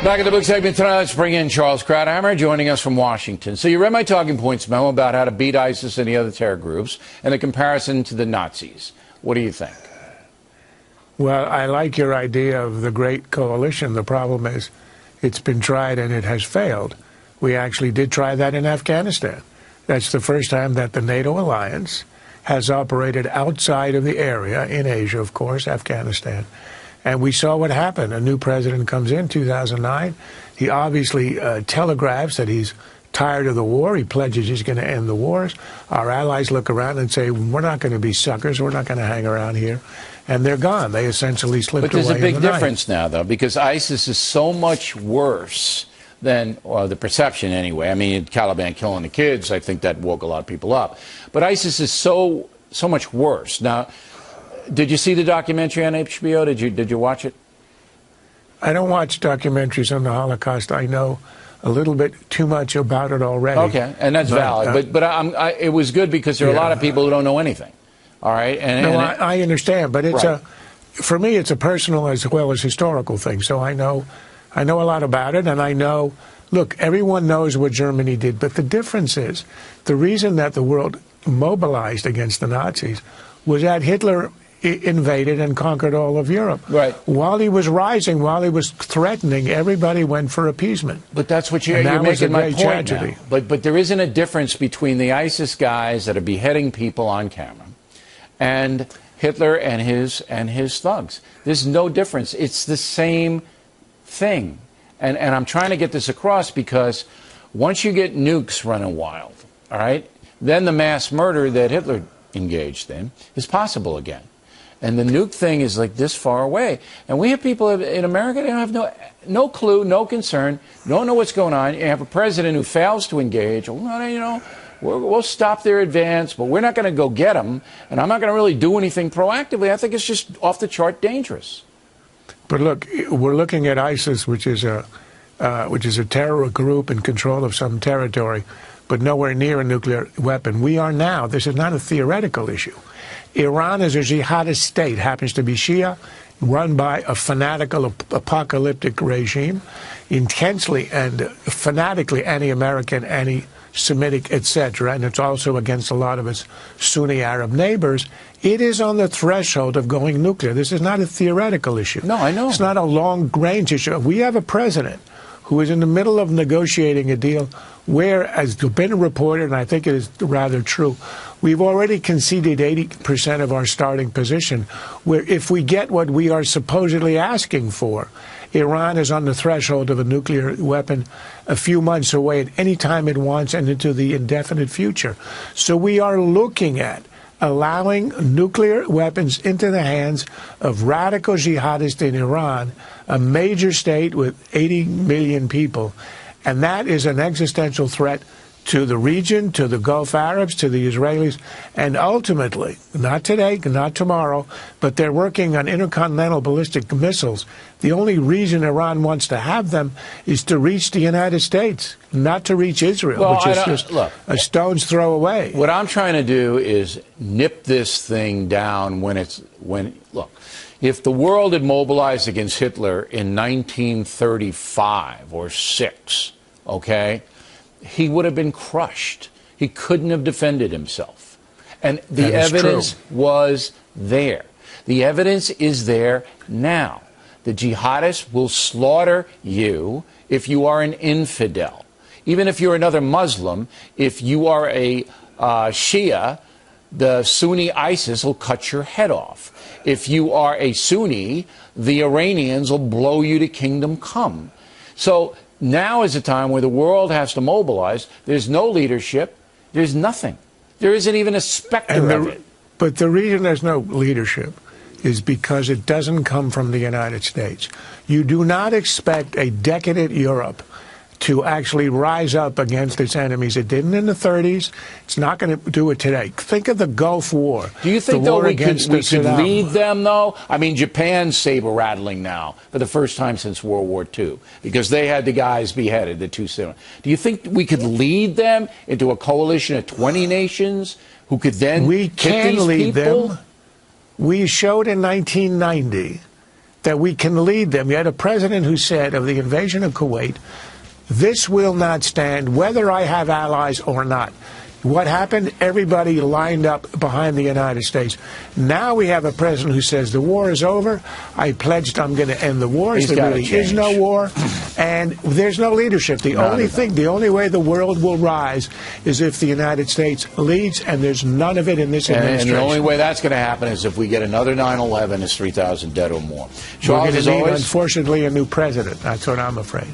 Back at the book segment tonight, let's bring in Charles Krauthammer joining us from Washington. So you read my talking points memo about how to beat ISIS and the other terror groups and the comparison to the Nazis. What do you think? Well, I like your idea of the great coalition. The problem is it's been tried and it has failed. We actually did try that in Afghanistan. That's the first time that the NATO alliance has operated outside of the area, in Asia, of course, Afghanistan. And we saw what happened. A new president comes in 2009. He obviously telegraphs that he's tired of the war. He pledges he's going to end the wars. Our allies look around and say, we're not going to be suckers. We're not going to hang around here. And they're gone. They essentially slipped away. But there's a big in the difference now, though, because ISIS is so much worse than, well, the perception anyway. I mean, Taliban killing the kids, I think that woke a lot of people up. But ISIS is so much worse. Now, did you see the documentary on HBO? Did you watch it? I don't watch documentaries on the Holocaust. I know a little bit too much about it already. Okay, and that's valid. But it was good because there are a lot of people who don't know anything. All right? I understand, but it's right. For me, it's a personal as well as historical thing. So I know a lot about it, and I know, look, everyone knows what Germany did, but the difference is the reason that the world mobilized against the Nazis was that Hitler invaded and conquered all of Europe. Right. While he was rising, while he was threatening, everybody went for appeasement. But that's what you're making my point now. But there isn't a difference between the ISIS guys that are beheading people on camera and Hitler and his thugs. There's no difference. It's the same thing. And I'm trying to get this across because once you get nukes running wild, all right, then the mass murder that Hitler engaged in is possible again. And the nuke thing is like this far away. And we have people in America that have no clue, no concern, don't know what's going on. You have a president who fails to engage. Well, you know, we'll stop their advance, but we're not going to go get them. And I'm not going to really do anything proactively. I think it's just off the chart dangerous. But look, we're looking at ISIS, which is a terror group in control of some territory, but nowhere near a nuclear weapon. We are now. This is not a theoretical issue. Iran is a jihadist state, happens to be Shia, run by a fanatical, apocalyptic regime, intensely and fanatically anti-American, anti-Semitic, etc., and it's also against a lot of its Sunni Arab neighbors. It is on the threshold of going nuclear. This is not a theoretical issue. No, I know. It's not a long-range issue. We have a president who is in the middle of negotiating a deal where, as has been reported, and I think it is rather true, we've already conceded 80% of our starting position, where if we get what we are supposedly asking for, Iran is on the threshold of a nuclear weapon a few months away at any time it wants and into the indefinite future. So we are looking at allowing nuclear weapons into the hands of radical jihadists in Iran, a major state with 80 million people. And that is an existential threat to the region, to the Gulf Arabs, to the Israelis, and ultimately, not today, not tomorrow, but they're working on intercontinental ballistic missiles. The only reason Iran wants to have them is to reach the United States, not to reach Israel, which is just a stone's throw away. What I'm trying to do is nip this thing down look, if the world had mobilized against Hitler in 1935 or 6, okay, he would have been crushed. He couldn't have defended himself. And the evidence was there. The evidence is there now. The jihadists will slaughter you if you are an infidel. Even if you're another Muslim, if you are a Shia, the Sunni ISIS will cut your head off. If you are a Sunni, the Iranians will blow you to kingdom come. So now is a time where the world has to mobilize. There's no leadership. There's nothing. There isn't even a specter of it. But the reason there's no leadership is because it doesn't come from the United States. You do not expect a decadent Europe to actually rise up against its enemies. It didn't in the 30s. It's not going to do it today. Think of the Gulf War. Do you think, though, we could lead them, though? I mean, Japan's saber-rattling now for the first time since World War II because they had the guys beheaded, the 2 7. Do you think we could lead them into a coalition of 20 nations who could then We can lead them. We showed in 1990 that we can lead them. You had a president who said of the invasion of Kuwait, this will not stand whether I have allies or not. What happened? Everybody lined up behind the United States. Now we have a president who says the war is over. I pledged I'm going to end the war. There really is no war, and there's no leadership. The only way the world will rise is if the United States leads, and there's none of it in this administration. And the only way that's going to happen is if we get another 9/11, is 3,000 dead or more. We're going to need, unfortunately, a new president. That's what I'm afraid.